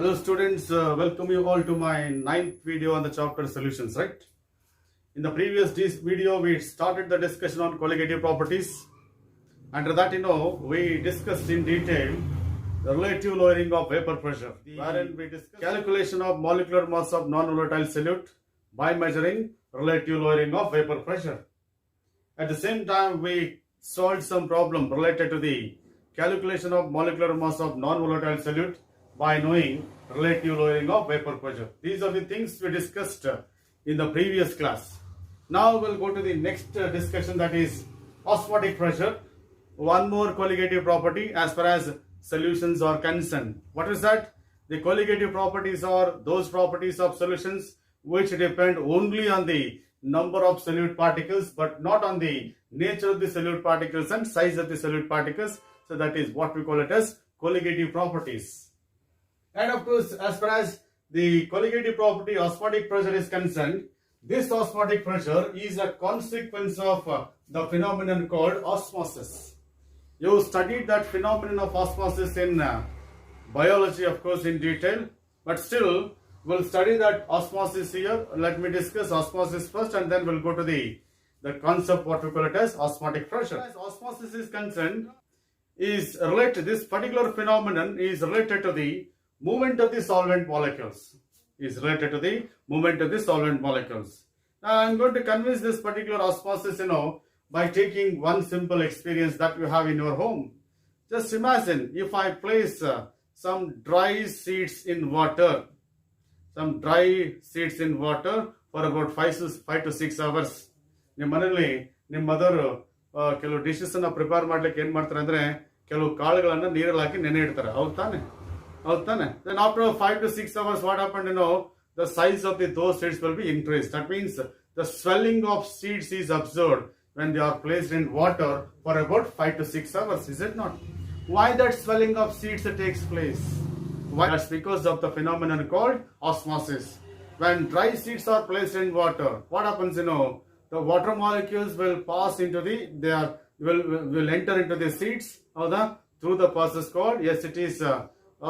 Hello students, welcome you all to my ninth video on the chapter solutions, right? In the previous video, we started the discussion on colligative properties. Under that, we discussed in detail the relative lowering of vapor pressure, wherein we discussed calculation of molecular mass of non-volatile solute by measuring relative lowering of vapor pressure. At the same time, we solved some problem related to the calculation of molecular mass of non-volatile solute by knowing relative lowering of vapor pressure. These are the things we discussed in the previous class. Now we'll go to the next discussion, that is osmotic pressure. One more colligative property as far as solutions are concerned. What is that? The colligative properties are those properties of solutions which depend only on the number of solute particles but not on the nature of the solute particles and size of the solute particles. So that is what we call it as colligative properties. And of course, as far as the colligative property osmotic pressure is concerned, this osmotic pressure is a consequence of the phenomenon called osmosis. You studied that phenomenon of osmosis in biology, of course, in detail, but still we'll study that osmosis here. Let me discuss osmosis first and then we'll go to the concept what we call it as osmotic pressure. As osmosis is concerned, this particular phenomenon is related to the movement of the solvent molecules. Now I'm going to convince this particular osmosis, by taking one simple experience that you have in your home. Just imagine if I place some dry seeds in water for about 5 to 6 hours. ನಿಮ್ಮ ಮನೆಯಲ್ಲಿ ನಿಮ್ಮ mother ಕೆಲವು dishes ಅನ್ನ prepare ಮಾಡ್ಲಿಕ್ಕೆ ಏನ್ ಮಾಡ್ತಾರೆ ಅಂದ್ರೆ ಕೆಲವು ಕಾಳುಗಳನ್ನ ನೀರಲ್ಲಿ ಹಾಕಿ ನೆನೆ ಇಡ್ತಾರೆ. ಹೌದ್ ತಾನೆ? Then after 5 to 6 hours, what happened? The size of those seeds will be increased. That means the swelling of seeds is observed when they are placed in water for about 5 to 6 hours. Is it not? Why that swelling of seeds takes place? Why? That's because of the phenomenon called osmosis. When dry seeds are placed in water, what happens? The water molecules will pass into will enter into the seeds through the process called, yes, it is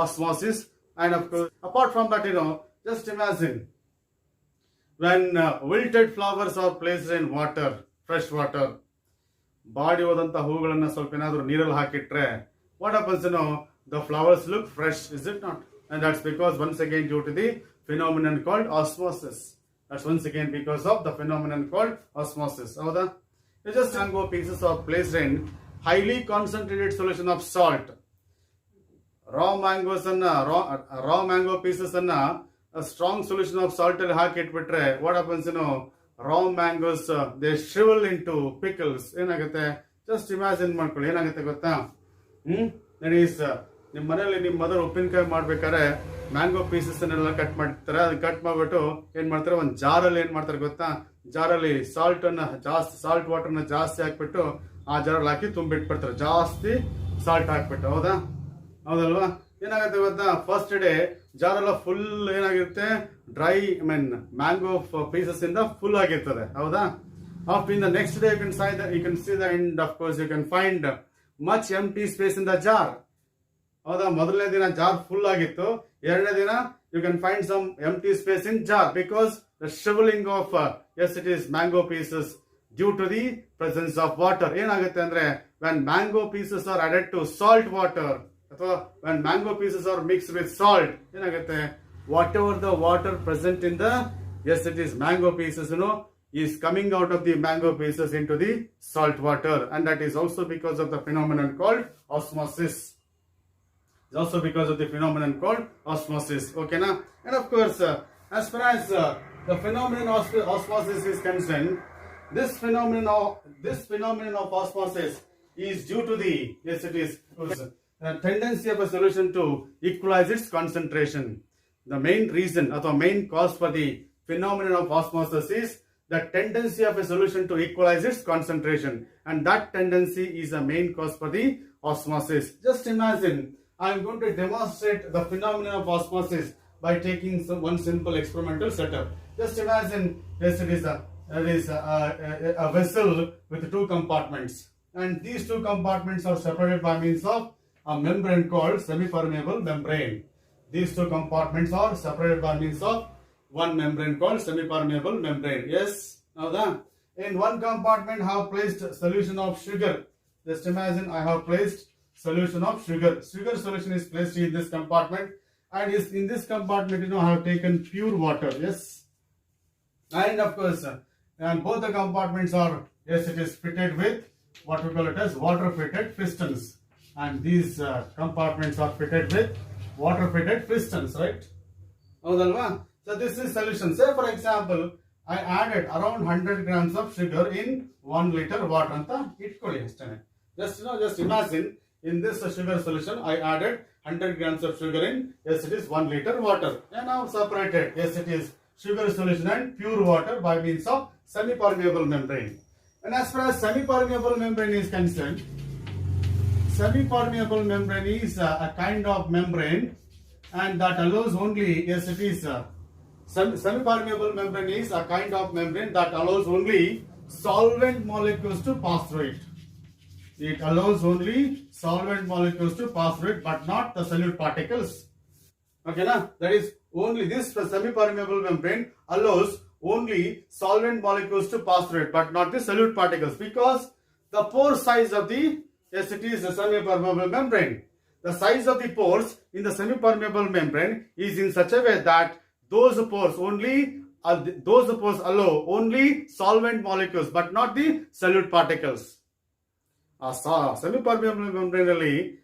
osmosis. And of course, apart from that, just imagine when wilted flowers are placed in water, fresh water, ಬಾಡಿ ಹೋದಂತ ಹೂಗಳನ್ನ ಸ್ವಲ್ಪ ಏನಾದರೂ ನೀರಲ್ಲಿ ಹಾಕಿಟ್ರೆ what happens? The flowers look fresh, is it not? And that's because once again due to the phenomenon called osmosis. That's once again because of the phenomenon called osmosis. You just mango pieces are placed in highly concentrated solution of salt. Raw mango pieces a strong solution of salt ಅಲ್ಲಿ ಹಾಕಿಟ್ಬಿಟ್ರೆ what happens? Raw mangoes they shrivel into pickles. ಏನಾಗುತ್ತೆ? Just imagine ಮಾಡ್ಕೊಳ್ಳಿ, ಏನಾಗುತ್ತೆ ಗೊತ್ತಾ? That is ನಿಮ್ಮ ಮನೆಯಲ್ಲಿ ನಿಮ್ಮ mother ಉಪ್ಪಿನಕಾಯಿ ಮಾಡ್ಬೇಕಾದ್ರೆ ಮ್ಯಾಂಗೋ ಪೀಸಸ್ ಅನ್ನೆಲ್ಲ ಕಟ್ ಮಾಡ್ತಾರೆ. ಅದು ಕಟ್ ಮಾಡ್ಬಿಟ್ಟು ಏನ್ ಮಾಡ್ತಾರೆ, ಒಂದು ಜಾರಲ್ಲಿ ಏನ್ ಮಾಡ್ತಾರೆ ಗೊತ್ತಾ, ಜಾರಲ್ಲಿ ಸಾಲ್ಟ್ ವಾಟರ್ನ ಜಾಸ್ತಿ ಹಾಕ್ಬಿಟ್ಟು ಆ ಜಾರಲ್ಲಿ ಹಾಕಿ ತುಂಬಿಟ್ಬಿಡ್ತಾರೆ, ಜಾಸ್ತಿ ಸಾಲ್ಟ್ ಹಾಕ್ಬಿಟ್ಟು. ಹೌದಲ್ವಾ? ಏನಾಗುತ್ತೆ ಗೊತ್ತಾ, ಫಸ್ಟ್ ಡೇ ಜಾರೆಲ್ಲ ಫುಲ್ ಏನಾಗಿರುತ್ತೆ, ಡ್ರೈ ಮ್ಯಾಂಗೋ ಪೀಸಸ್ ಇಂದ ಫುಲ್ ಆಗಿರ್ತದೆ. ಹೌದಾ? After in the next day you can see the end. Of course you can find much empty space in the jar. ಹೌದಾ? ಮೊದಲನೇ ದಿನ ಜಾರ್ ಫುಲ್ ಆಗಿತ್ತು, ಎರಡನೇ ದಿನ you can find some empty space in jar because the shriveling of yes, it is mango pieces due to the presence of water. ಏನಾಗುತ್ತೆ ಅಂದ್ರೆ when mango pieces are added to salt water, ಅಥವಾ when mango pieces are mixed with salt, ಏನಾಗುತ್ತೆ, whatever the water present in the, yes, it is mango pieces, is coming out of the mango pieces into the salt water, and that is also because of the phenomenon called osmosis. It's also because of the phenomenon called osmosis. Okay, now, and of course, as far as the phenomenon of osmosis is concerned, this phenomenon of osmosis is due to the, yes, it is tendency of a solution to equalize its concentration. The main reason or the main cause for the phenomenon of osmosis is the tendency of a solution to equalize its concentration, and that tendency is the main cause for the osmosis. Just imagine, I am going to demonstrate the phenomenon of osmosis by taking one simple experimental setup. Just imagine, yes, it is a vessel with 2 compartments, and these 2 compartments are separated by means of a membrane called semi-permeable membrane. These two compartments are separated by means of one membrane called semi-permeable membrane. Yes. Now then, in one compartment I have placed solution of sugar. Just imagine I have placed solution of sugar. Sugar solution is placed in this compartment, and is in this compartment, I have taken pure water. Yes. And of course, and both the compartments are, yes, it is fitted with what we call it as water fitted pistons. And these compartments are fitted with water fitted pistons, right? So this is solution. Say for example, I added around 100 grams of sugar in 1 liter water. Just imagine, in this sugar solution, I added 100 grams of sugar in, yes, it is 1 liter water. And now separated, yes, it is sugar solution and pure water by means of semi-permeable membrane. And as far as semi-permeable membrane is concerned, semi-permeable membrane is a kind of membrane, and that allows only, yes, it is semi-permeable membrane is a kind of membrane that allows only solvent molecules to pass through it. It allows only solvent molecules to pass through it, but not the solute particles. Okay, now that is only this semi-permeable membrane allows only solvent molecules to pass through it, but not the solute particles, because the pore size of the, yes, it is a semi-permeable membrane. The size of the pores in the semi-permeable membrane is in such a way that those pores allow only solvent molecules, but not the solute particles. Semi-permeable membrane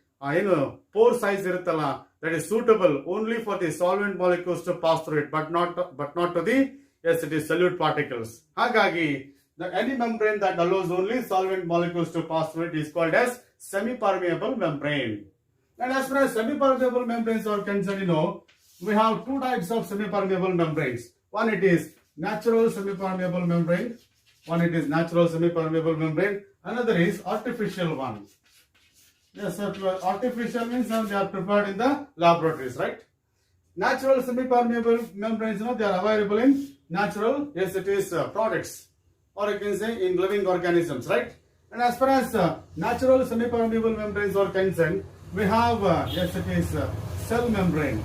pore size iruttalla, that is suitable only for the solvent molecules to pass through it, but not to the, yes, it is solute particles. Hagagi, any membrane that allows only solvent molecules to pass through it is called as semi-permeable membrane. And as far as semi-permeable membranes are concerned, we have two types of semi-permeable membranes. One, it is natural semi-permeable membrane. Another is artificial one. Yes, so artificial means they are prepared in the laboratories, right? Natural semi-permeable membranes, they are available in natural, yes, it is products, or you can say in living organisms, right? And as far as natural semi-permeable membranes are concerned, we have, yes, it is cell membrane.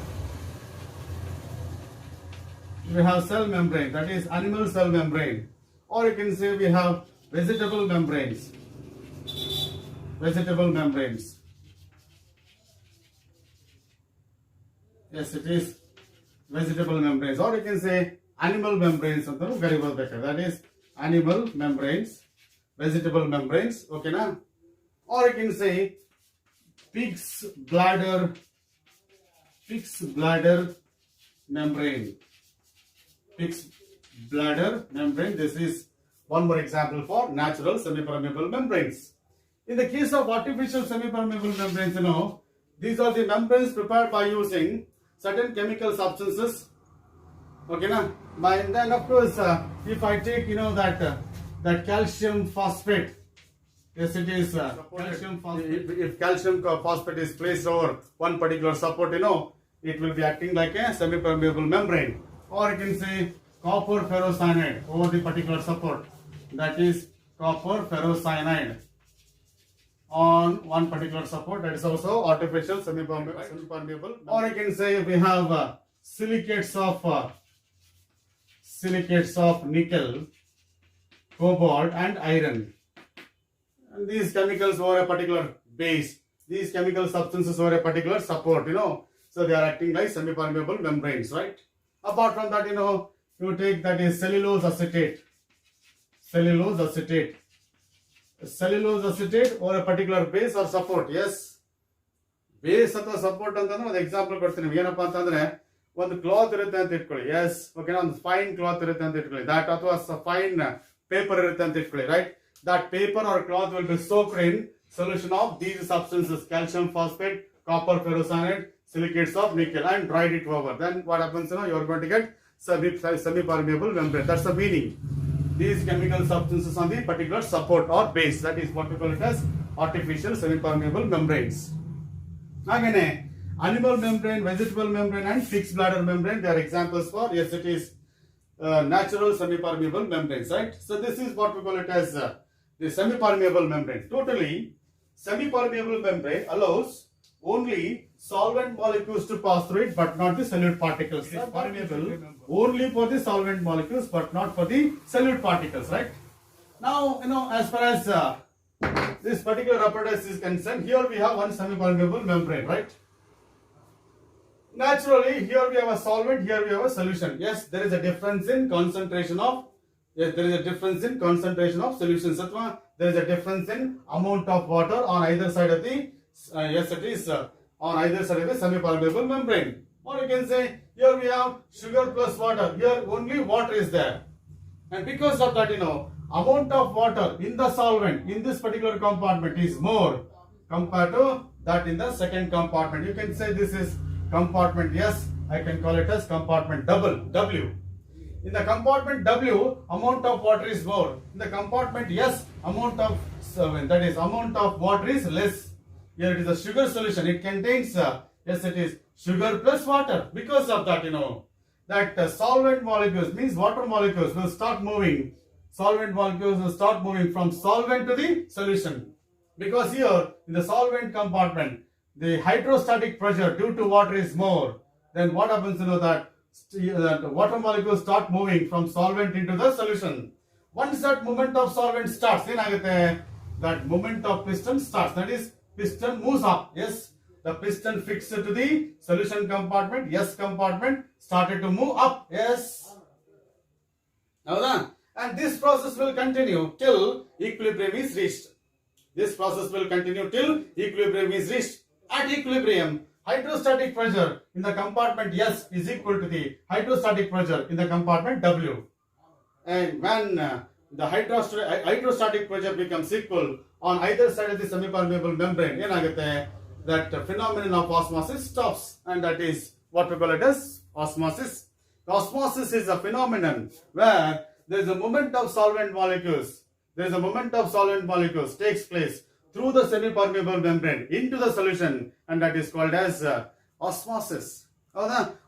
We have cell membrane, that is animal cell membrane, or you can say we have vegetable membranes. Yes, it is vegetable membranes, or you can say animal membranes. That is animal membranes, vegetable membranes. Okay, na? Or you can say pig's bladder membrane. Pig's bladder membrane. This is one more example for natural semi-permeable membranes. In the case of artificial semi-permeable membranes, these are the membranes prepared by using certain chemical substances. Okay, na? And then of course, if I take, that calcium phosphate, yes, it is calcium phosphate. If calcium phosphate is placed over one particular support, it will be acting like a semi-permeable membrane. Or you can say copper ferrocyanide over the particular support. That is copper ferrocyanide on one particular support. That is also artificial semi-permeable. Or you can say we have silicates of nickel, cobalt and iron. And these chemicals over a particular base, these chemical substances over a particular support, so they are acting like semi-permeable membranes, right? Apart from that, you take, that is cellulose acetate over a particular base or support. Yes, base or support antandre one example kodtini. Yenappa antandre ಒಂದು cloth ಇರುತ್ತೆ ಅಂತ ಇಟ್ಕೊಳ್ಳಿ. S, ಓಕೆನಾ, ಒಂದು fine cloth ಇರುತ್ತೆ ಅಂತ ಇಟ್ಕೊಳ್ಳಿ. That ಅಥವಾ ಫೈನ್ paper ಇರುತ್ತೆ ಅಂತ ಇಟ್ಕೊಳ್ಳಿ, right? That paper or cloth will be soaked in solution of these substances: calcium phosphate, copper ferrocyanide, silicates of nickel, and dried it over. Then what happens? You are going to get semi-permeable membrane. That's the meaning. These chemical substances on the particular support or base, that is what we call it as artificial semi-permeable membranes. Again, animal membrane, vegetable membrane, and fixed bladder membrane, they are examples for, yes, it is natural semi-permeable membranes, right? So this is what we call it as the semi-permeable membrane. Totally, semi-permeable membrane allows only solvent molecules to pass through it, but not the solute particles. It is permeable only for the solvent molecules, but not for the solute particles, right? Now, as far as this particular apparatus is concerned, here we have one semi-permeable membrane, right? Naturally, here we have a solvent, here we have a solution. Yes, there is a difference in concentration of solutions. There is a difference in amount of water on either side of the on either side of the semi-permeable membrane. Or you can say here we have sugar plus water. Here only water is there, and because of that, amount of water in the solvent in this particular compartment is more compared to that in the second compartment. You can say this is compartment S. I can call it as compartment W. In the compartment W, amount of water is more. In the compartment S, amount of water is less. Here it is a sugar solution. It contains it is sugar plus water. Because of that, that solvent molecules means water molecules will start moving. Solvent molecules will start moving from solvent to the solution. Because here in the solvent compartment, the hydrostatic pressure due to water is more. Then what happens? That water molecules start moving from solvent into the solution. Once that movement of solvent starts, that movement of piston starts. That is, piston moves up. Yes, the piston fixed to the solution compartment, S compartment, started to move up. Yes. Now, and this process will continue till equilibrium is reached. This process will continue till equilibrium is reached. At equilibrium, hydrostatic pressure in the compartment S is equal to the hydrostatic pressure in the compartment W. And when the hydrostatic pressure becomes equal on either side of the semi-permeable membrane, that phenomenon of osmosis stops, and that is what we call it as osmosis. The osmosis is a phenomenon where there is a movement of solvent molecules. Takes place through the semi-permeable membrane into the solution, and that is called as osmosis.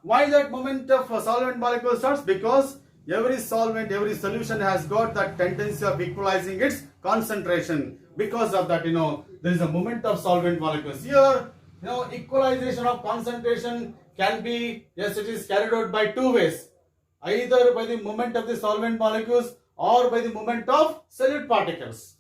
Why that movement of solvent molecule starts? Because every solvent, every solution has got that tendency of equalizing its concentration. Because of that, there is a movement of solvent molecules. Here, equalization of concentration can be, it is carried out by two ways. Either by the movement of the solvent molecules or by the movement of solute particles.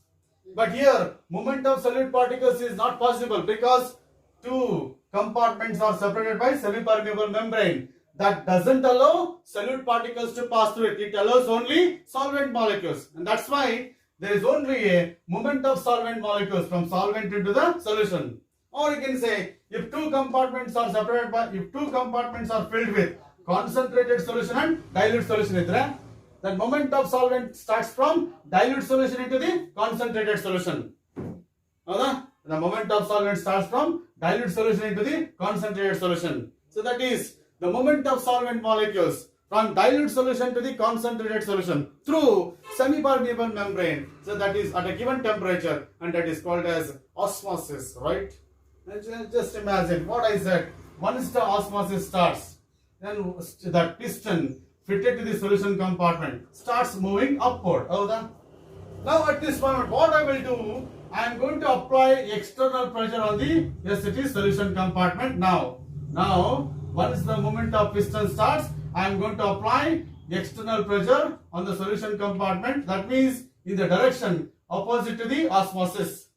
But here, movement of solute particles is not possible because two compartments are separated by semi-permeable membrane. That doesn't allow solute particles to pass through it. It allows only solvent molecules. And that's why there is only a movement of solvent molecules from solvent into the solution. Or you can say, if two compartments are filled with concentrated solution and dilute solution, the moment of solvent starts from dilute solution into the concentrated solution. The moment of solvent starts from dilute solution into the concentrated solution. So that is the moment of solvent molecules from dilute solution to the concentrated solution through semi-permeable membrane. So that is at a given temperature, and that is called as osmosis, right? And just imagine what I said. Once the osmosis starts, then that piston fitted to the solution compartment starts moving upward. Now at this moment, what I will do, I am going to apply external pressure on the solution compartment now. Once the movement of piston starts, I am going to apply external pressure on the solution compartment. That means in the direction opposite to the osmosis.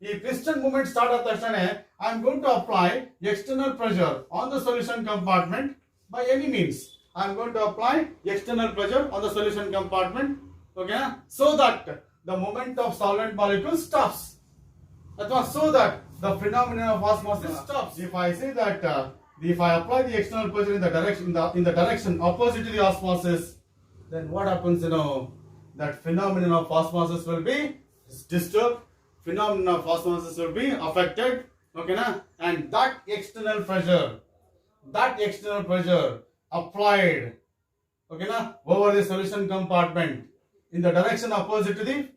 If piston movement start at I am going to apply external pressure on the solution compartment by any means. I am going to apply external pressure on the solution compartment, so that the movement of solvent molecules stops. So that the phenomenon of osmosis stops. If I say that if I apply the external pressure in the direction opposite to the osmosis, then what happens? That phenomenon of osmosis will be disturbed. Phenomenon of osmosis will be affected. And that external pressure applied over the solution compartment in the direction opposite to the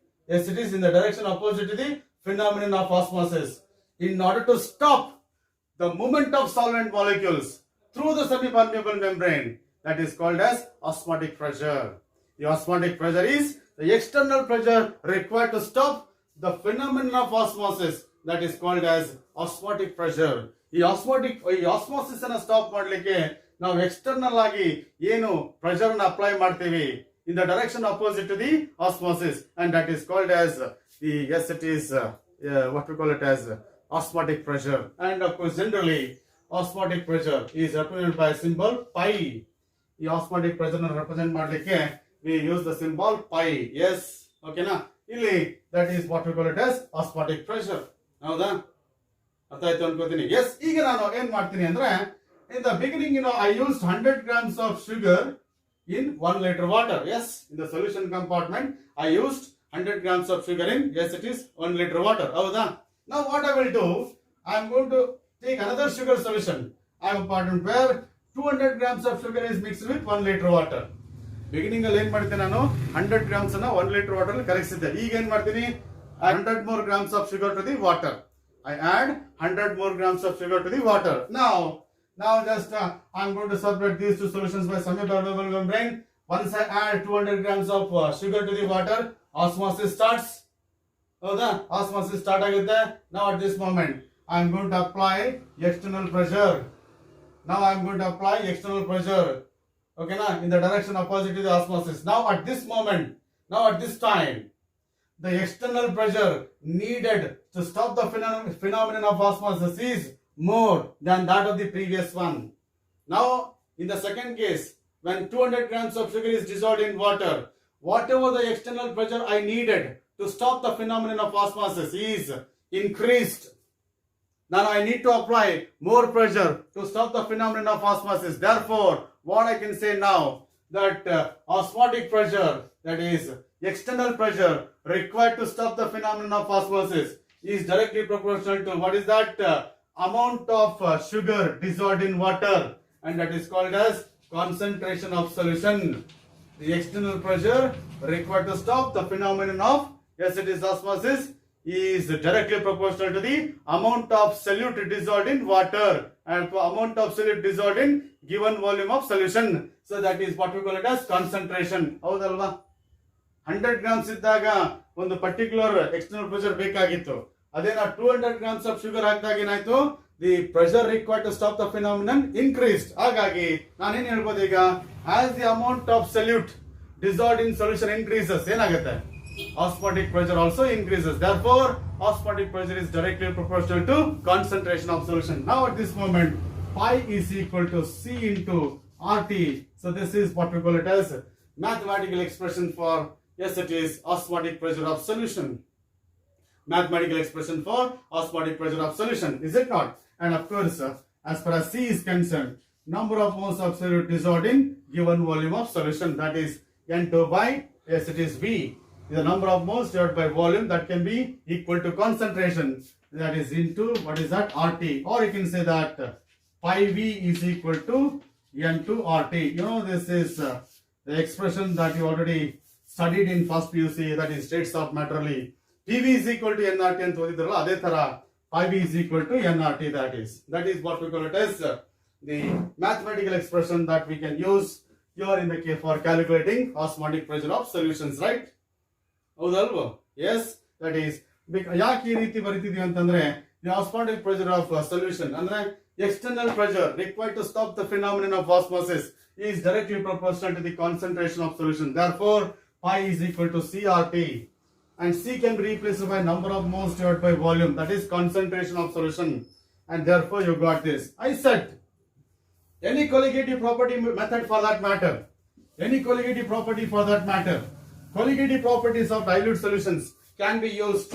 phenomenon of osmosis. In order to stop the movement of solvent molecules through the semi-permeable membrane, that is called as osmotic pressure. The osmotic pressure is the external pressure required to stop the phenomenon of osmosis that is called as osmotic pressure. ಈ osmosis ಅನ್ನ stop ಮಾಡ್ಲಿಕ್ಕೆ ನಾವು external ಆಗಿ ಏನು pressure ನ apply ಮಾಡ್ತೀವಿ in the direction opposite to the osmosis, and that is called as what we call it as osmotic pressure. And of course, generally osmotic pressure is represented by symbol pi. The osmotic pressure na represent ಮಾಡ್ಲಿಕ್ಕೆ we use the symbol pi. Yes, okay na? ಇಲ್ಲಿ that is what we call it as osmotic pressure. ಹೌದಾ? ಅರ್ಥ ಆಯ್ತು ಅನ್ಕೋತೀನಿ. Yes, ಈಗ ನಾನು ಏನ್ ಮಾಡ್ತೀನಿ ಅಂದ್ರೆ in the beginning, I used 100 grams of sugar in 1 liter water. Yes, in the solution compartment, I used 100 grams of sugar in, yes, it is 1 liter water. Now what I will do, I am going to take another sugar solution. I am important where 200 grams of sugar is mixed with 1 liter water. Beginning ಅಲ್ಲಿ ಏನ್ ಮಾಡ್ತೀನಿ ನಾನು 100 grams ಅನ್ನ 1 liter water ಅಲ್ಲಿ ಕರಗಿಸಿದ್ದೆ. ಈಗ ಏನ್ ಮಾಡ್ತೀನಿ 100 more grams of sugar to the water. I add 100 more grams of sugar to the water. Now just I'm going to separate these two solutions by semi-permeable membrane. Once I add 200 grams of sugar to the water, osmosis starts. Osmosis start agutte. Now at this moment, I'm going to apply external pressure. Now I'm going to apply external pressure. Okay, na, in the direction opposite to the osmosis. Now at this moment, now at this time, the external pressure needed to stop the phenomenon of osmosis is more than that of the previous one. Now, in the second case, when 200 grams of sugar is dissolved in water, whatever the external pressure I needed to stop the phenomenon of osmosis is increased. Now I need to apply more pressure to stop the phenomenon of osmosis. Therefore, what I can say now, that osmotic pressure, that is external pressure required to stop the phenomenon of osmosis, is directly proportional to what is that amount of sugar dissolved in water, and that is called as concentration of solution. The external pressure required to stop the phenomenon of, yes, it is osmosis, is directly proportional to the amount of solute dissolved in water and amount of solute dissolved in given volume of solution. So that is what we call it as concentration. ಹೌದಲ್ವಾ? 100 grams ಇದ್ದಾಗ ಒಂದು particular external pressure ಬೇಕಾಗಿತ್ತು. ಅದೇ ನಾವು 200 grams of sugar ಹಾಕಿದಾಗ ಏನಾಯ್ತು, the pressure required to stop the phenomenon increased. ಹಾಗಾಗಿ ನಾನೇನ್ ಹೇಳ್ಬೋದು ಈಗ, as the amount of solute dissolved in solution increases, ಏನಾಗುತ್ತೆ, osmotic pressure also increases. Therefore, osmotic pressure is directly proportional to concentration of solution. Now at this moment, pi is equal to C into RT. So this is what we call it as mathematical expression for, yes, it is osmotic pressure of solution. Mathematical expression for osmotic pressure of solution, is it not? And of course, as far as C is concerned, number of moles of solute dissolved in given volume of solution, that is N2 by, yes, it is V. The number of moles divided by volume, that can be equal to concentration, that is into, what is that, RT. Or you can say that pi V is equal to N2 RT. You know, this is the expression that you already studied in first PUC, that is states of matter. PV is equal to NRT ಅಂತ ಓದಿದ್ರಲ್ಲ, ಅದೇ ತರ pi V is equal to NRT. That is what we call it as the mathematical expression that we can use here in the case for calculating osmotic pressure of solutions, right? ಹೌದಲ್ವಾ? S, that is ಯಾಕೆ ಈ ರೀತಿ ಬರೀತಿದೀವಿ ಅಂತಂದ್ರೆ, the osmotic pressure of solution ಅಂದ್ರೆ external pressure required to stop the phenomenon of osmosis is directly proportional to the concentration of solution. Therefore, pi is equal to CRT, and C can be replaced by number of moles divided by volume, that is concentration of solution, and therefore you got this. I said any colligative property method for that matter, colligative properties of dilute solutions can be used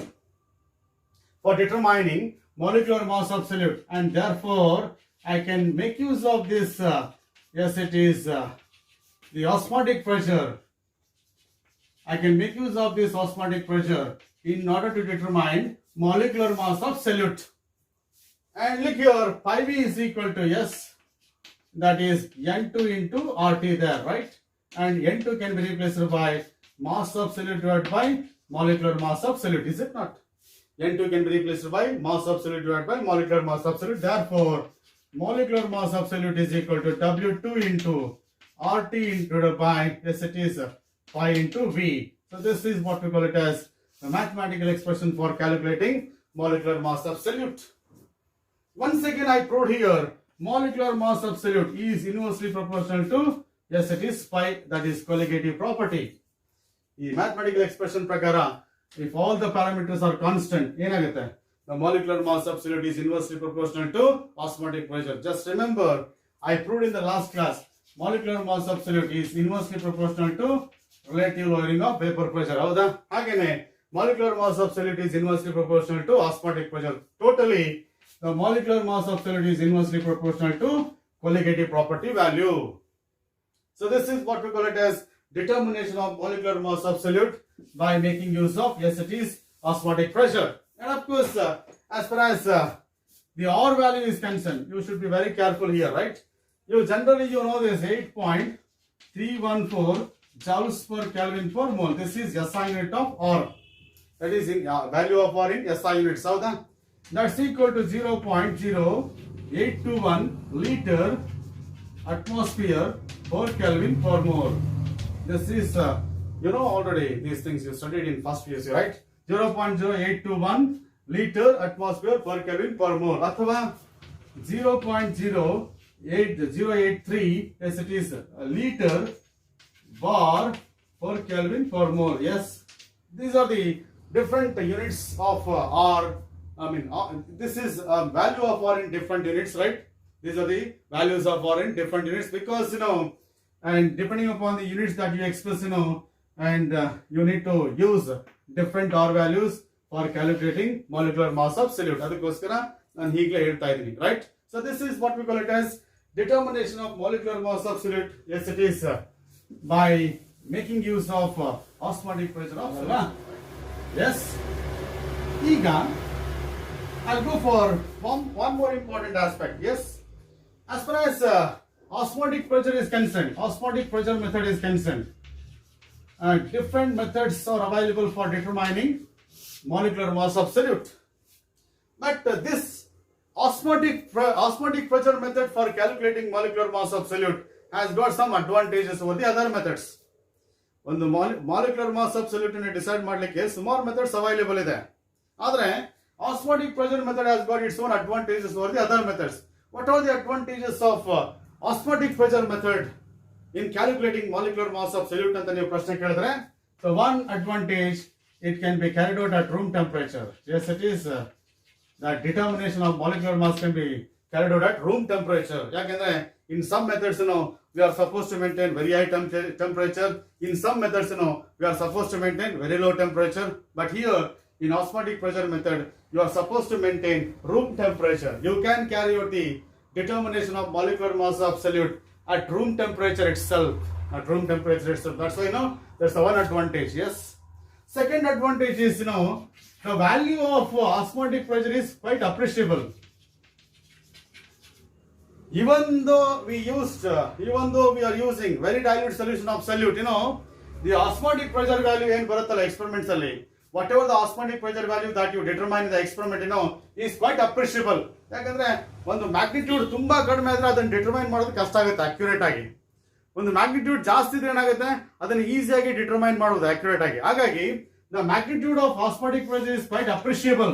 for determining molecular mass of solute, and therefore I can make use of this, yes, it is the osmotic pressure. I can make use of this osmotic pressure in order to determine molecular mass of solute. And look here, pi V is equal to, yes, that is N2 into RT there, right? And N2 can be replaced by mass of solute divided by molecular mass of solute, is it not? N2 can be replaced by mass of solute divided by molecular mass of solute. Therefore, molecular mass of solute is equal to W2 into RT divided by, yes, it is pi into V. So this is what we call it as the mathematical expression for calculating molecular mass absolute. Once again I proved here molecular mass absolute is inversely proportional to, yes, it is pi, that is colligative property. The mathematical expression prakara, if all the parameters are constant, enagutte, the molecular mass absolute is inversely proportional to osmotic pressure. Just remember, I proved in the last class, molecular mass absolute is inversely proportional to relative lowering of vapor pressure. Hauda? Hagene, molecular mass absolute is inversely proportional to osmotic pressure. Totally, the molecular mass absolute is inversely proportional to colligative property value. So this is what we call it as determination of molecular mass absolute by making use of, yes, it is osmotic pressure. And of course, as far as the R value is concerned, you should be very careful here, right? You generally, you know this 8.314 joules per Kelvin per mole. This is SI unit of R. That is in value of R in SI units. So that's equal to 0.0821 liter atmosphere per Kelvin per mole. This is, you know already these things you studied in first PUC, right? 0.0821 liter atmosphere per Kelvin per mole. Athava 0.08083, yes, it is liter bar per Kelvin per mole. Yes, these are the different units of R. I mean, this is value of R in different units, right? These are the values of R in different units because, you know, and depending upon the units that you express, you know, and you need to use different R values for calculating molecular mass absolute. Adakoskara ನಾನು ಹೀಗೆ ಹೇಳ್ತಾ ಇದ್ದೀನಿ, right? So this is what we call it as determination of molecular mass absolute. Yes, it is by making use of osmotic pressure of yes. Ega, I'll go for one more important aspect. Yes, as far as osmotic pressure is concerned, osmotic pressure method is concerned, different methods are available for determining molecular mass absolute. But this osmotic pressure method for calculating molecular mass absolute has got some advantages over the other methods. ಒಂದು molecular mass absolute ಅನ್ನು decide ಮಾಡಲಿಕ್ಕೆ ಸುಮಾರು methods available ಇದೆ. ಆದರೆ osmotic pressure method has got its own advantages over the other methods. What are the advantages of osmotic pressure method in calculating molecular mass absolute ಅಂತ ನೀವು ಪ್ರಶ್ನೆ ಕೇಳಿದ್ರೆ, so one advantage, it can be carried out at room temperature. Yes, it is the determination of molecular mass can be carried out at room temperature. ಯಾಕೆಂದ್ರೆ in some methods, you know, we are supposed to maintain very high temperature. In some methods, you know, we are supposed to maintain very low temperature. But here, in osmotic pressure method, you are supposed to maintain room temperature. You can carry out the determination of molecular mass absolute at room temperature itself. At room temperature itself. That's why, you know, that's the one advantage. Yes. Second advantage is, you know, the value of osmotic pressure is quite appreciable. Even though we are using very dilute solution of solute, you know, the osmotic pressure value ಏನು ಬರುತ್ತಲ್ಲ experiments ಅಲ್ಲಿ, whatever the osmotic pressure value that you determine in the experiment, you know, is quite appreciable. ಯಾಕಂದ್ರೆ ಒಂದು magnitude ತುಂಬಾ ಕಡಿಮೆ ಆದ್ರೆ ಅದನ್ನ determine ಮಾಡೋದು ಕಷ್ಟ ಆಗುತ್ತೆ ಅಕ್ಯುರೇಟ್ ಆಗಿ. ಒಂದು ಮ್ಯಾಗ್ನಿಟ್ಯೂಡ್ ಜಾಸ್ತಿ ಇದ್ರೆ ಏನಾಗುತ್ತೆ, ಅದನ್ನ ಈಸಿಯಾಗಿ ಡಿಟರ್ಮೈನ್ ಮಾಡೋದು ಅಕ್ಯುರೇಟ್ ಆಗಿ. ಹಾಗಾಗಿ the magnitude of osmotic pressure is quite appreciable.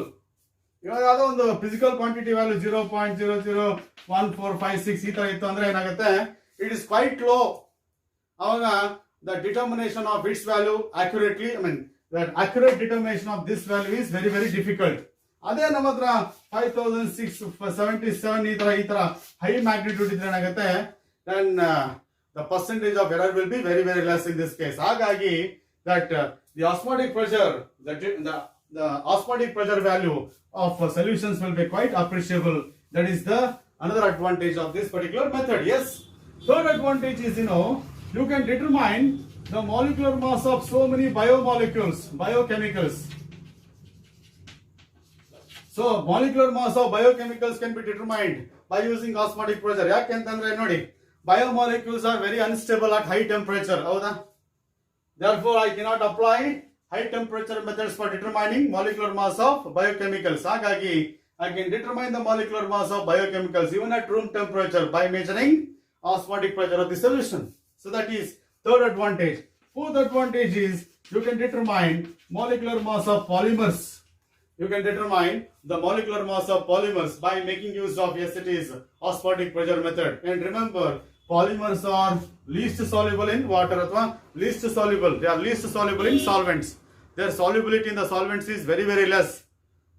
ಇವಾಗ ಯಾವುದೋ ಒಂದು ಫಿಸಿಕಲ್ ಕ್ವಾಂಟಿಟಿ ವ್ಯಾಲ್ಯೂ 0.001456 ಈ ತರ ಇತ್ತು ಅಂದ್ರೆ ಏನಾಗುತ್ತೆ, ಇಟ್ ಇಸ್ ಕ್ವೈಟ್ ಲೋ. ಅವಾಗ the determination of it's value accurately, I mean that accurate determination of this value is very very difficult. ಅದೇ ನಮ್ಮ ಹತ್ರ 5677 ಈ ತರ ಹೈ ಮ್ಯಾಗ್ನಿಟ್ಯೂಡ್ ಇದ್ರೆ ಏನಾಗುತ್ತೆ, then the percentage of error will be very very less in this case. ಹಾಗಾಗಿ that the osmotic pressure, the osmotic pressure value of solutions will be quite appreciable. That is the another advantage of this particular method. Yes. Third advantage is, you know, you can determine the molecular mass of so many biomolecules, biochemicals. So molecular mass of biochemicals can be determined by using osmotic pressure. ಯಾಕೆಂತಂದ್ರೆ ನೋಡಿ, biomolecules are very unstable at high temperature. ಹೌದಾ? Therefore, I cannot apply high temperature methods for determining molecular mass of biochemicals. ಹಾಗಾಗಿ I can determine the molecular mass of biochemicals even at room temperature by measuring osmotic pressure of the solution. So that is third advantage. Fourth advantage is you can determine molecular mass of polymers. You can determine the molecular mass of polymers by making use of, yes, it is osmotic pressure method. And remember, polymers are least soluble in water, athwa least soluble. They are least soluble in solvents. Their solubility in the solvents is very, very less.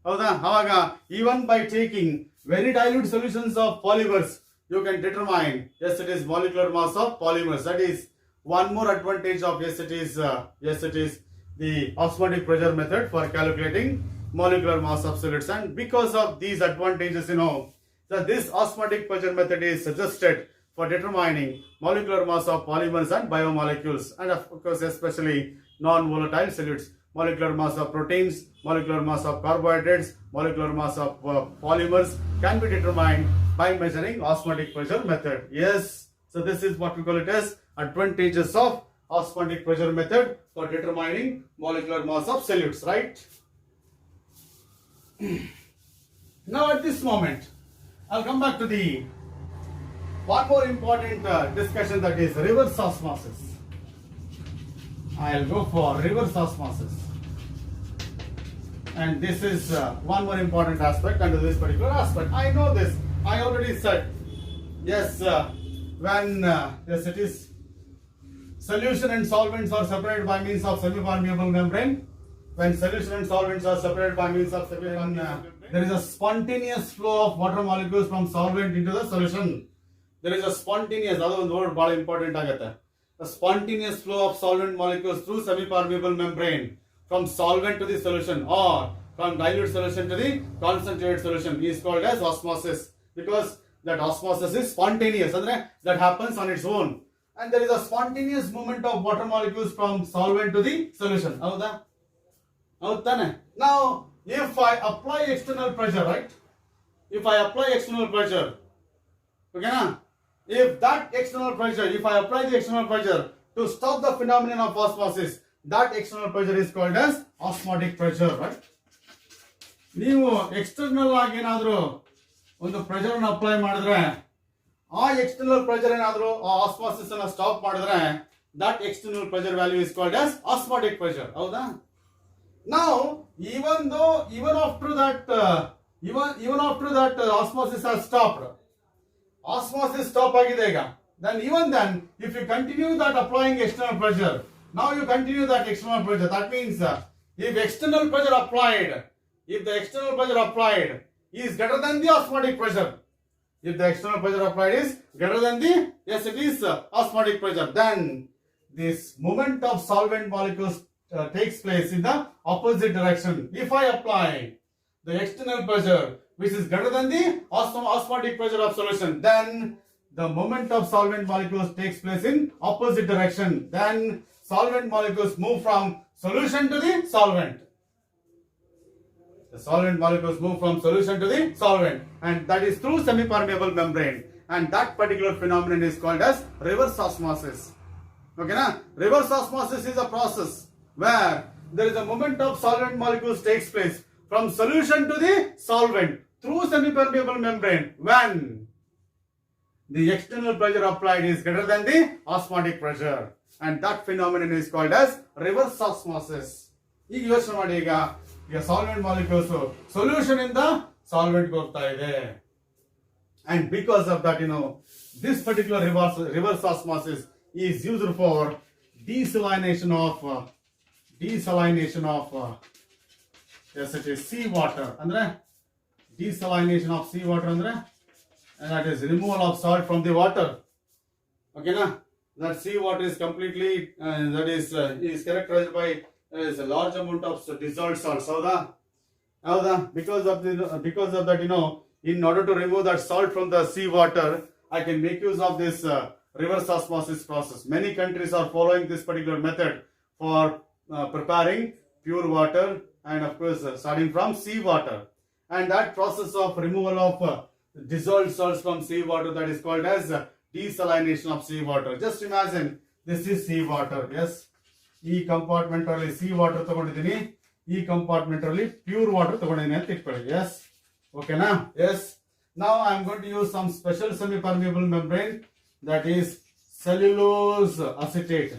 However, even by taking very dilute solutions of polymers, you can determine, yes, it is molecular mass of polymers. That is one more advantage of, yes, it is the osmotic pressure method for calculating molecular mass of solids. And because of these advantages, that this osmotic pressure method is suggested for determining molecular mass of polymers and biomolecules, and of course especially non-volatile solids. Molecular mass of proteins, molecular mass of carbohydrates, molecular mass of polymers can be determined by measuring osmotic pressure method. Yes, so this is what we call it as advantages of osmotic pressure method for determining molecular mass of solutes, right? Now at this moment, I'll come back to the one more important discussion, that is reverse osmosis. I'll go for reverse osmosis. And this is one more important aspect under this particular aspect. I know this. I already said, yes, when yes, it is solution and solvents are separated by means of semi-permeable membrane. When solution and solvents are separated by means of there is a spontaneous flow of water molecules from solvent into the solution. There is a spontaneous, other word very important agata. A spontaneous flow of solvent molecules through semi-permeable membrane from solvent to the solution, or from dilute solution to the concentrated solution, is called as osmosis, because that osmosis is spontaneous, and that happens on its own. And there is a spontaneous movement of water molecules from solvent to the solution. Now, if I apply external pressure, right? If I apply external pressure, okay, na? If that external pressure, if I apply the external pressure to stop the phenomenon of osmosis, that external pressure is called as osmotic pressure, right? ನೀವು external ಆಗಿ ಏನಾದರೂ ಒಂದು pressure ಅನ್ನು apply ಮಾಡಿದ್ರೆ, ಆ external pressure ಏನಾದರೂ ಆ osmosis ಅನ್ನು ಸ್ಟಾಪ್ ಮಾಡಿದ್ರೆ, that external pressure value is called as osmotic pressure. ಹೌದಾ? Now, even after that osmosis has stopped, osmosis stop ಆಗಿದೆ ಈಗ. Then even then, if you continue that applying external pressure, now you continue that external pressure. That means if the external pressure applied is greater than the osmotic pressure, if the external pressure applied is greater than the, yes, it is osmotic pressure, then this movement of solvent molecules takes place in the opposite direction. If I apply the external pressure which is greater than the osmotic pressure of solution, then the moment of solvent molecules takes place in opposite direction. Then solvent molecules move from solution to the solvent. The solvent molecules move from solution to the solvent, and that is through semi-permeable membrane. And that particular phenomenon is called as reverse osmosis. Okay, na? Reverse osmosis is a process where there is a movement of solvent molecules takes place from solution to the solvent through semi-permeable membrane when the external pressure applied is greater than the osmotic pressure, and that phenomenon is called as reverse osmosis. ಈಗ ಯೋಚನೆ ಮಾಡಿ, ಈಗ solvent molecules solution ಇಂದ solvent ಹೋಗ್ತಾ ಇದೆ, and because of that, this particular reverse osmosis is used for desalination of yes, it is seawater. Andre desalination of seawater andre, and that is removal of salt from the water. Okay, na? That seawater is completely that is characterized by a large amount of dissolved salts. Howda? Because of that, in order to remove that salt from the seawater, I can make use of this reverse osmosis process. Many countries are following this particular method for preparing pure water, and of course starting from seawater. And that process of removal of dissolved salts from seawater, that is called as desalination of seawater. Just imagine, this is seawater. Yes, ಈ compartment ಅಲ್ಲಿ C water ತಗೊಂಡಿದ್ದೀನಿ, ಈ compartment ಅಲ್ಲಿ pure water ತಗೊಂಡಿದ್ದೀನಿ ಅಂತ ಇಟ್ಕೊಳ್ಳಿ. S, ಓಕೆನಾ? S. Now I am going to use some special semi-permeable membrane, that is cellulose acetate,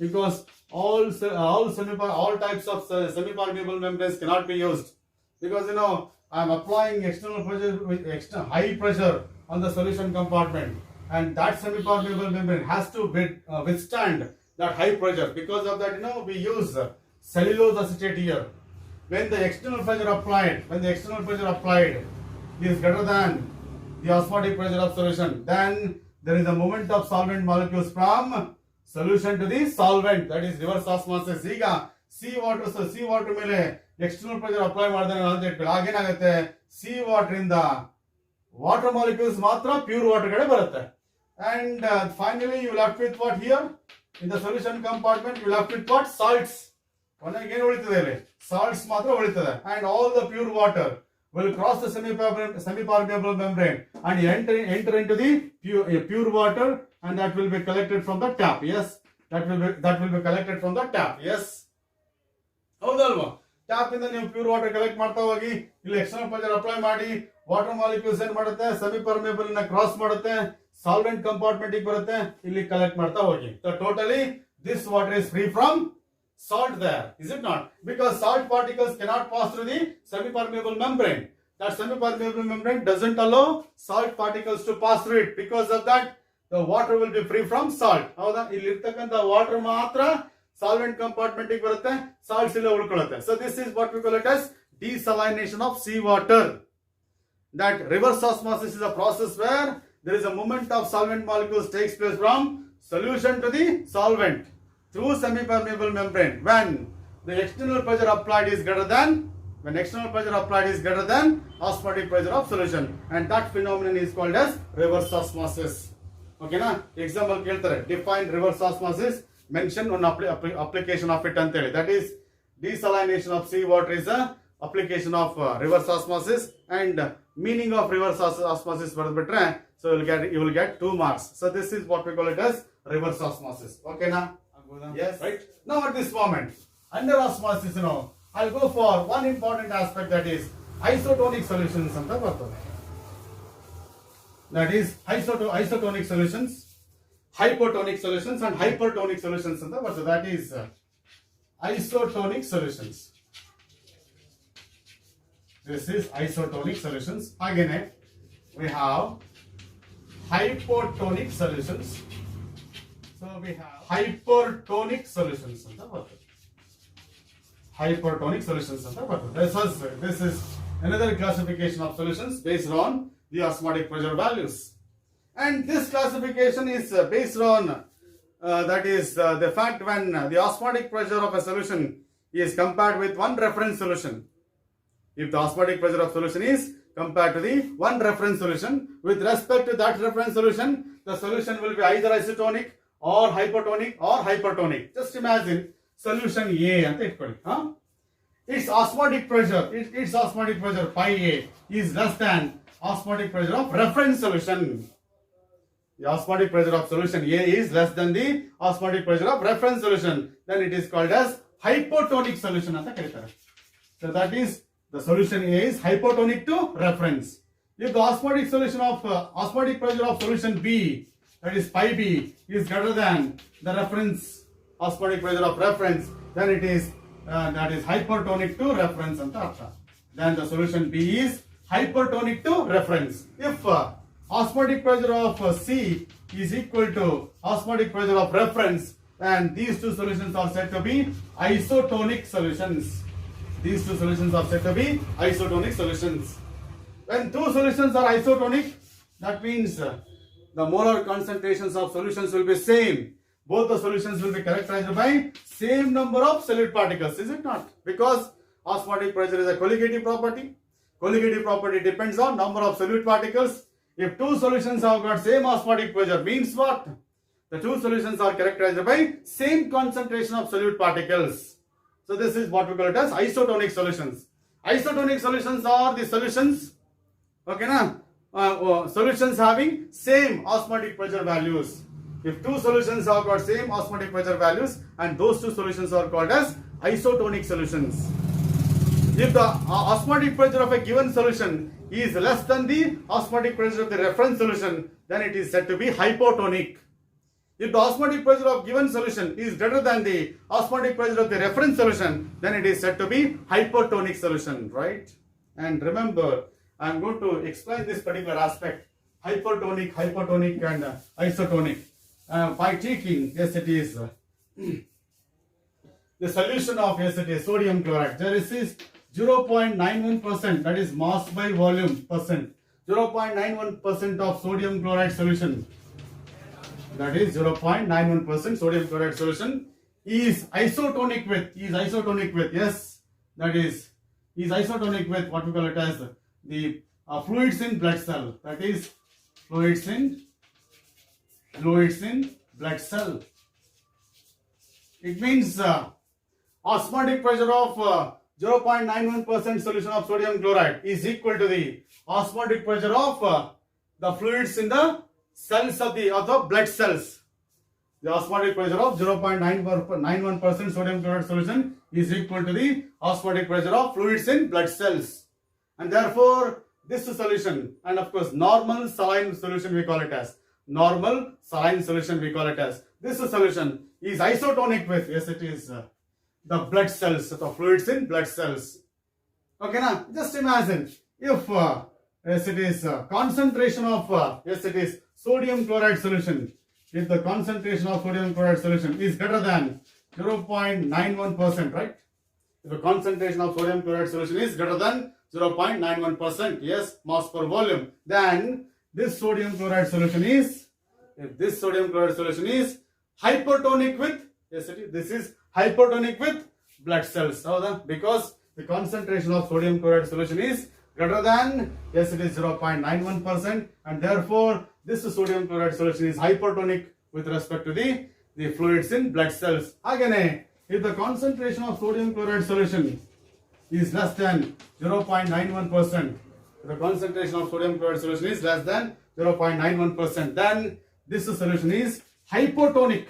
because all types of semi-permeable membranes cannot be used. Because I'm applying external pressure with high pressure on the solution compartment, and that semi-permeable membrane has to withstand that high pressure. Because of that, we use cellulose acetate here. When the external pressure applied is greater than the osmotic pressure of solution, then there is a movement of solvent molecules from solution to the solvent, that is reverse osmosis. ಈಗ C water ಮೇಲೆ external pressure apply ಮಾಡಿದ್ರೆ ಅಂತ ಇಟ್ಕೊಳ್ಳಿ, ಆಗೇನಾಗುತ್ತೆ, C water ಇಂದ water molecules ಮಾತ್ರ pure water ಕಡೆ ಬರುತ್ತೆ. And finally you left with what here in the solution compartment? You left with what? Salts. ಕೊನೆಗೆ ಏನು ಉಳಿತದೆ ಇಲ್ಲಿ? Salts ಮಾತ್ರ ಉಳಿತದೆ. And all the pure water will cross the semi-permeable membrane and enter into the pure water, and that will be collected from the tap. Yes, that will be collected from the tap. Yes, ಹೌದಲ್ವಾ? Tap ಇಂದ ನೀವು pure water collect ಮಾಡ್ತಾ ಹೋಗಿ, ಇಲ್ಲಿ external pressure apply ಮಾಡಿ, water molecules ಏನ್ ಮಾಡುತ್ತೆ, semi permeable ನ ಕ್ರಾಸ್ ಮಾಡುತ್ತೆ, ಸಾಲ್ವೆಂಟ್ ಕಂಪಾರ್ಟ್ಮೆಂಟ್ ಬರುತ್ತೆ, ಇಲ್ಲಿ ಕಲೆಕ್ಟ್ ಮಾಡ್ತಾ ಹೋಗಿ. So totally this water is free from salt there, is it not? Because salt particles cannot pass through the semi-permeable membrane. That semi-permeable membrane doesn't allow salt particles to pass through it. Because of that, the water will be free from salt. ಹೌದಾ? ಇಲ್ಲಿ ಇರ್ತಕ್ಕಂಥ water ಮಾತ್ರ solvent compartment ಬರುತ್ತೆ, salts ಇಲ್ಲ ಉಳ್ಕೊಳ್ಳುತ್ತೆ. So this is what we call it as desalination of sea water. That reverse osmosis is a process where there is a movement of solvent molecules takes place from solution to the solvent through semi-permeable membrane when the external pressure applied is greater than osmotic pressure of solution, and that phenomenon is called as reverse osmosis. Okay na? Example keltare, define reverse osmosis, mention on application of it anteli. That is desalination of sea water is a application of reverse osmosis, and meaning of reverse osmosis barbitre, so you will get 2 marks. So this is what we call it as reverse osmosis. Okay na? Yes, right. Now at this moment, under osmosis, I'll go for one important aspect, that is isotonic solutions anta bartade. That is isotonic solutions, hypotonic solutions and hypertonic solutions anta bartade. That is isotonic solutions. This is isotonic solutions. Again, we have hypotonic solutions. So we have hypertonic solutions. Hypertonic solutions. This is another classification of solutions based on the osmotic pressure values. And this classification is based on the fact when the osmotic pressure of a solution is compared with one reference solution. If the osmotic pressure of solution is compared to the one reference solution, with respect to that reference solution, the solution will be either isotonic or hypotonic or hypertonic. Just imagine solution A anta itkolli. Its osmotic pressure pi A is less than osmotic pressure of reference solution. The osmotic pressure of solution A is less than the osmotic pressure of reference solution. Then it is called as hypotonic solution anta karitare. So that is the solution A is hypotonic to reference. If the osmotic pressure of solution B, that is pi B, is greater than the reference osmotic pressure of reference, then it is that is hypertonic to reference anta artha. Then the solution B is hypertonic to reference. If osmotic pressure of C is equal to osmotic pressure of reference, then these two solutions are said to be isotonic solutions. These two solutions are said to be isotonic solutions. When two solutions are isotonic, that means the molar concentrations of solutions will be same. Both the solutions will be characterized by same number of solute particles, is it not? Because osmotic pressure is a colligative property. Colligative property depends on number of solute particles. If two solutions have got same osmotic pressure, means what? The two solutions are characterized by same concentration of solute particles. So this is what we call it as isotonic solutions. Isotonic solutions are the solutions, okay na? Solutions having same osmotic pressure values. If two solutions have got same osmotic pressure values, and those two solutions are called as isotonic solutions. If the osmotic pressure of a given solution is less than the osmotic pressure of the reference solution, then it is said to be hypotonic. If the osmotic pressure of given solution is greater than the osmotic pressure of the reference solution, then it is said to be hypertonic solution, right? And remember, I am going to explain this particular aspect, hypertonic, and isotonic, by taking, yes it is, the solution of, yes it is, sodium chloride. There is 0.91%, that is mass by volume percent, 0.91% of sodium chloride solution, that is 0.91% sodium chloride solution is isotonic with, yes, that is isotonic with what we call it as the fluids in blood cell, that is fluids in blood cell. It means osmotic pressure of 0.91% solution of sodium chloride is equal to the osmotic pressure of the fluids in the cells of the blood cells. The osmotic pressure of 0.91% sodium chloride solution is equal to the osmotic pressure of fluids in blood cells. And therefore, this solution, and of course normal saline solution we call it as, this solution is isotonic with, yes it is, the blood cells, the fluids in blood cells. Okay, now just imagine if yes it is concentration of yes it is sodium chloride solution, if the concentration of sodium chloride solution is greater than 0.91%, right? If the concentration of sodium chloride solution is greater than 0.91%, yes, mass per volume, then this sodium chloride solution is, if this sodium chloride solution is hypertonic with, yes it is, this is hypertonic with blood cells. So because the concentration of sodium chloride solution is greater than, yes it is 0.91%, and therefore this sodium chloride solution is hypertonic with respect to the fluids in blood cells. Again, if the concentration of sodium chloride solution is less than 0.91%, if the concentration of sodium chloride solution is less than 0.91%, then this solution is hypotonic.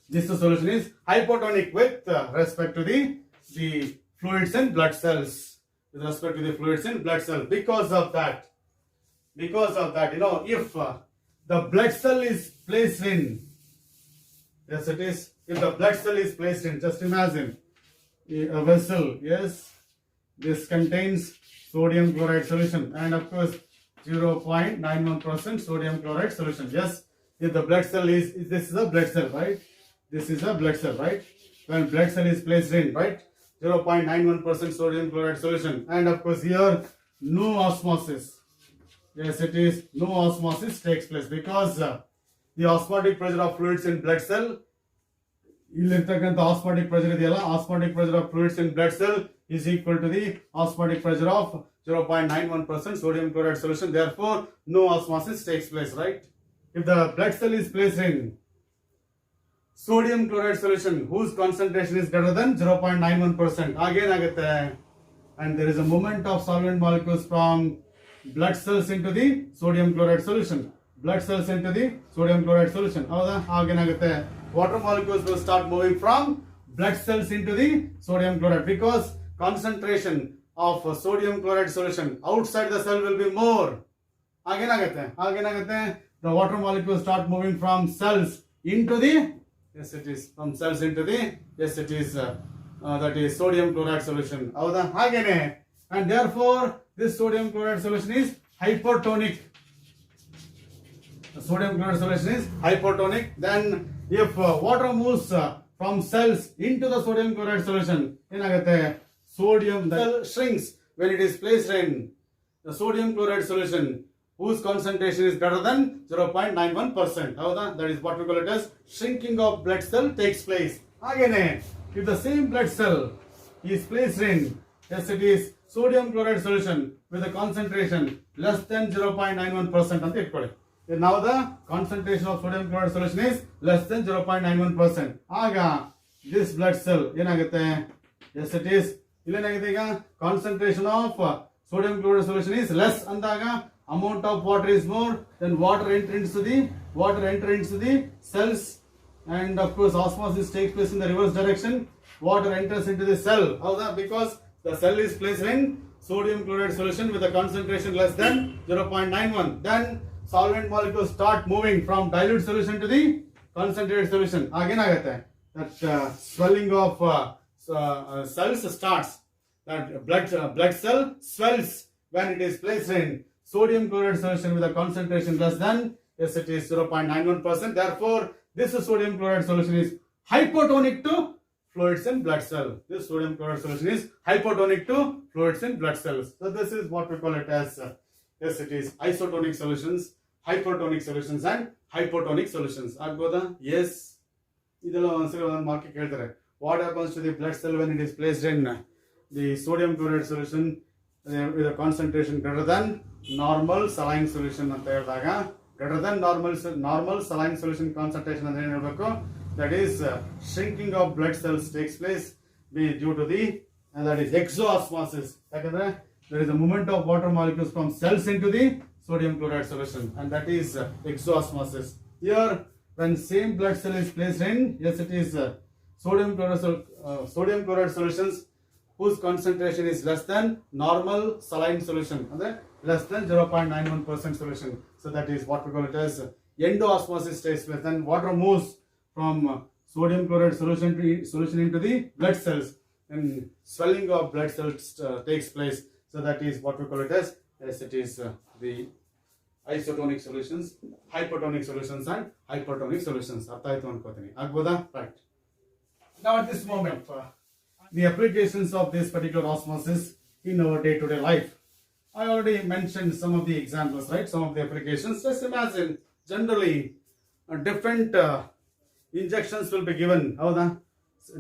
This solution is hypotonic with respect to the fluids in blood cells. With respect to the fluids in blood cells. Because of that, you know, if the blood cell is placed in, yes it is, if the blood cell is placed in, just imagine a vessel, yes, this contains sodium chloride solution, and of course 0.91% sodium chloride solution. Yes, if the blood cell is, this is a blood cell, right? This is a blood cell, right? When blood cell is placed in, right, 0.91% sodium chloride solution, and of course here no osmosis, yes it is, no osmosis takes place, because the osmotic pressure of fluids in blood cell, ಇಲ್ಲಿರ್ತಕ್ಕಂಥ osmotic pressure ಇದೆಯಲ್ಲ, osmotic pressure of fluids in blood cell is equal to the osmotic pressure of 0.91% sodium chloride solution. Therefore, no osmosis takes place, right? If the blood cell is placed in sodium chloride solution whose concentration is greater than 0.91%, again agutte, and there is a movement of solvent molecules from blood cells into the sodium chloride solution, hauda, again agutte, water molecules will start moving from blood cells into the sodium chloride, because concentration of sodium chloride solution outside the cell will be more. Again agutte, the water molecules start moving from cells into the, yes it is, from cells into the, yes it is, that is sodium chloride solution, hauda, hagene, and therefore this sodium chloride solution is hypertonic. The sodium chloride solution is hypertonic. Then if water moves from cells into the sodium chloride solution, enagutte, sodium, the cell shrinks when it is placed in the sodium chloride solution whose concentration is greater than 0.91%. That is what we call it as shrinking of blood cell takes place. Again, if the same blood cell is placed in, yes it is, sodium chloride solution with a concentration less than 0.91% anta itkoli. Now the concentration of sodium chloride solution is less than 0.91%. Aga this blood cell enagutte, yes it is, illenagutte iga concentration of sodium chloride solution is less andaga amount of water is more, then water enters into the cells, and of course osmosis takes place in the reverse direction. Water enters into the cell. How that? Because the cell is placed in sodium chloride solution with a concentration less than 0.91. Then solvent molecules start moving from dilute solution to the concentrated solution. Again agutte, that swelling of cells starts. that blood cell swells when it is placed in sodium chloride solution with a concentration less than, yes, it is 0.91%. Therefore, this sodium chloride solution is hypotonic to fluids in blood cell. This sodium chloride solution is hypotonic to fluids in blood cells. So this is what we call it as, yes, it is isotonic solutions, hypertonic solutions and hypotonic solutions. Agboda? Yes. ಇದೆಲ್ಲ ಒಂದ್ಸಲ ಒಂದು mark ಕೇಳ್ತಾರೆ. What happens to the blood cell when it is placed in the sodium chloride solution with a concentration greater than normal saline solution ಅಂತ ಹೇಳಿದಾಗ, greater than normal saline solution concentration ಅಂದ್ರೆ ಏನು ಹೇಳಬೇಕು? That is shrinking of blood cells takes place due to the, and that is exoosmosis. ಯಾಕಂದ್ರೆ there is a movement of water molecules from cells into the sodium chloride solution, and that is exoosmosis. Here, when same blood cell is placed in, yes, it is sodium chloride solutions whose concentration is less than normal saline solution, and less than 0.91% solution. So that is what we call it as endoosmosis takes place. Then water moves from sodium chloride solution into the blood cells, and swelling of blood cells takes place. So that is what we call it as, yes, it is the isotonic solutions, hypertonic solutions and hypertonic solutions. ಅರ್ಥ ಆಯ್ತು ಅನ್ಕೋತೀನಿ. ಆಗ್ಬೋದಾ? Right. Now at this moment, the applications of this particular osmosis in our day-to-day life. I already mentioned some of the examples, right? Some of the applications. Just imagine, generally, different injections will be given. Howda?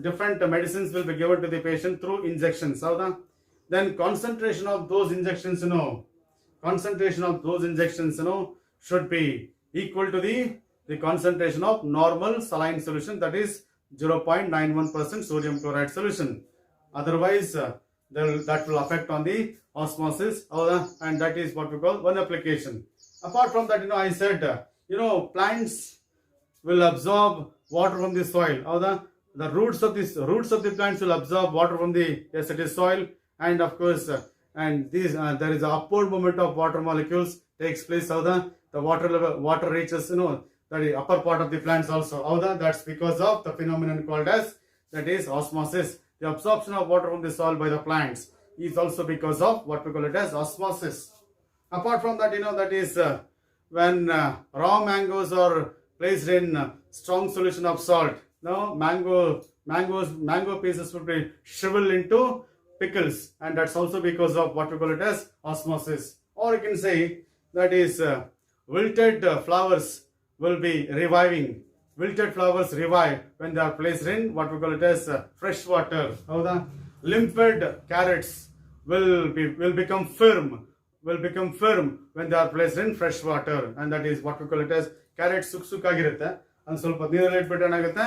Different medicines will be given to the patient through injections. Howda? Then concentration of those injections, should be equal to the concentration of normal saline solution, that is 0.91% sodium chloride solution. Otherwise, that will affect on the osmosis, and that is what we call one application. Apart from that, I said, plants will absorb water from the soil. The roots of the plants will absorb water from the, yes, it is soil, and of course, and these there is an upward movement of water molecules takes place. The water reaches, that is upper part of the plants also. That's because of the phenomenon called as, that is osmosis. The absorption of water from the soil by the plants is also because of what we call it as osmosis. Apart from that, that is when raw mangoes are placed in strong solution of salt. Mango pieces would be shriveled into pickles, and that's also because of what we call it as osmosis. Or you can say that is wilted flowers will be reviving. Wilted flowers revive when they are placed in what we call it as fresh water. Limpid carrots will become firm when they are placed in fresh water, and that is what we call it as carrots sukkagirutte and ಸ್ವಲ್ಪ ನೀರಲ್ಲಿ ಇಟ್ಬಿಟ್ಟು ಏನಾಗುತ್ತೆ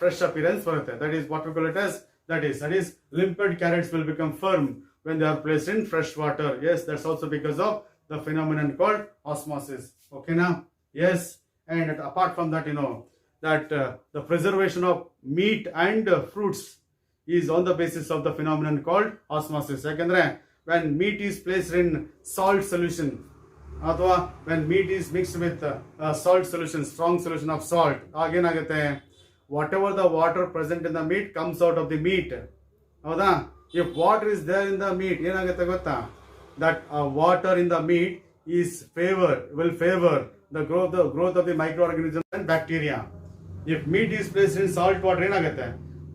fresh appearance ಬರುತ್ತೆ. That is what we call it as, that is limpid carrots will become firm when they are placed in fresh water. Yes, that's also because of the phenomenon called osmosis. Okay now? Yes. And apart from that, that the preservation of meat and fruits is on the basis of the phenomenon called osmosis. Yakandre, when meat is placed in salt solution, ಅಥವಾ when meat is mixed with salt solution, strong solution of salt, ಆಗೇನಾಗುತ್ತೆ, whatever the water present in the meat comes out of the meat. If water is there in the meat, ಏನಾಗುತ್ತೆ ಗೊತ್ತಾ, that water in the meat will favor the growth of the microorganisms and bacteria. If meat is placed in salt water, ಏನಾಗುತ್ತೆ,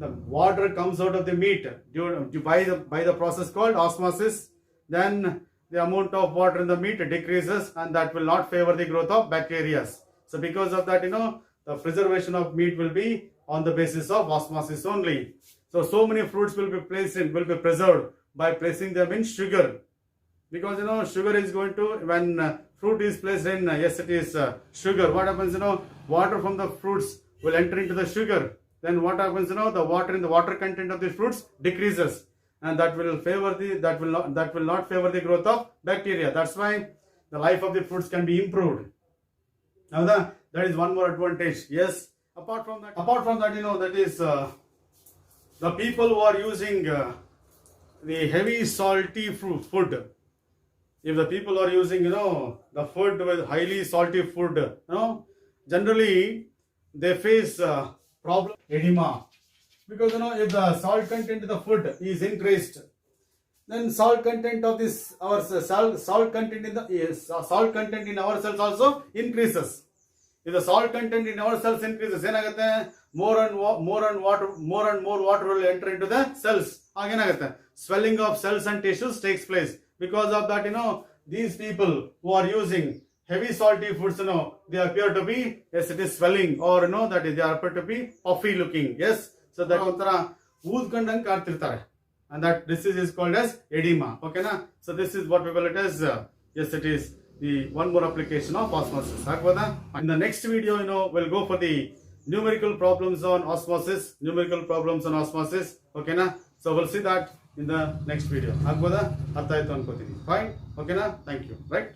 the water comes out of the meat by the process called osmosis. Then the amount of water in the meat decreases, and that will not favor the growth of bacteria. So because of that, the preservation of meat will be on the basis of osmosis only. So many fruits will be preserved by placing them in sugar. Because sugar is going to, when fruit is placed in, yes, it is sugar. What happens, water from the fruits will enter into the sugar. Then what happens, the water in the water content of the fruits decreases, and that will not favor the growth of bacteria. That's why the life of the fruits can be improved. Now that is one more advantage. Yes. Apart from that, that is the people who are using the heavy salty food. If the people are using, the food with highly salty food, generally they face problem edema. Because if the salt content in the food is increased, then salt content of this our salt content in the salt content in our cells also increases. If the salt content in our cells increases, ಏನಾಗುತ್ತೆ? more and more water will enter into the cells. ಆಗೇನಾಗುತ್ತೆ? Swelling of cells and tissues takes place. Because of that, these people who are using heavy salty foods, they appear to be, yes, it is swelling, or that is, they appear to be puffy looking. Yes, so that ಒಂಥರ ಊದ್ಕೊಂಡಂಗೆ ಕಾಣ್ತಿರ್ತಾರೆ. And that disease is called as edema. Okay, na? So this is what we call it as, yes, it is the one more application of osmosis. In the next video, we'll go for the numerical problems on osmosis. Okay, na? So we'll see that in the next video. Fine. Okay, na? Thank you. Right.